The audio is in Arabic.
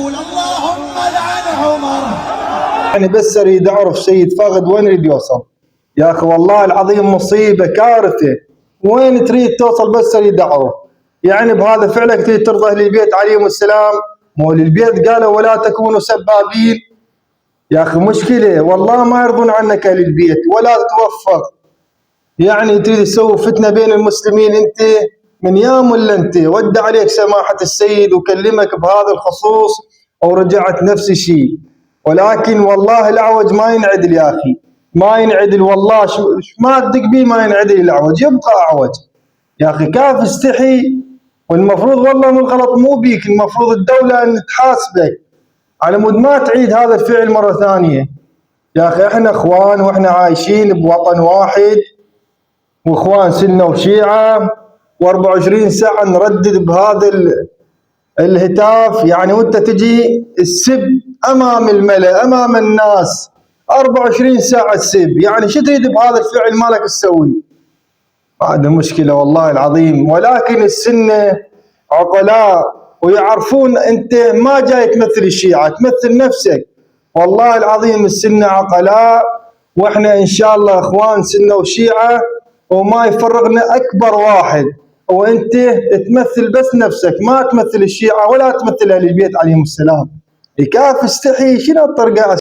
يقول اللهم لعن عمر. يعني بس اريد اعرف سيد فهد وين يريد يوصل يا اخي، والله العظيم مصيبه كارثه، وين تريد توصل؟ بس اريد اعرف يعني بهذا فعلك تريد ترضى اهل البيت عليهم السلام؟ مو اهل البيت قالوا ولا تكونوا سبابين يا اخي، مشكله والله ما يرضون عنك اهل البيت ولا توفق. يعني تريد تسوي فتنه بين المسلمين، انت من يوم ولا انت ود عليك سماحه السيد وكلمك بهذا الخصوص ورجعت نفس الشيء، ولكن والله الاعوج ما ينعدل يا اخي، ما ينعدل والله، ما تدق بيه ما ينعدل الاعوج، يبقى اعوج يا اخي. كيف استحي؟ والمفروض والله من الغلط مو بيك، المفروض الدوله ان تحاسبك على مود ما تعيد هذا الفعل مره ثانيه. يا اخي احنا اخوان واحنا عايشين بوطن واحد، واخوان سنه وشيعه، و24 ساعه نردد بهذا الهتاف يعني، وانت تجي السب امام الملأ امام الناس 24 ساعه تسب، يعني شو تريد بهذا الفعل مالك تسوي؟ هذا مشكله والله العظيم. ولكن السنه عقلاء ويعرفون انت ما جاي تمثل الشيعه، تمثل نفسك. والله العظيم السنه عقلاء، واحنا ان شاء الله اخوان سنه وشيعه، وما يفرقنا اكبر واحد، وانت تمثل بس نفسك، ما تمثل الشيعه ولا تمثل اهل البيت عليهم السلام. كيف استحي؟ شنو الطريقه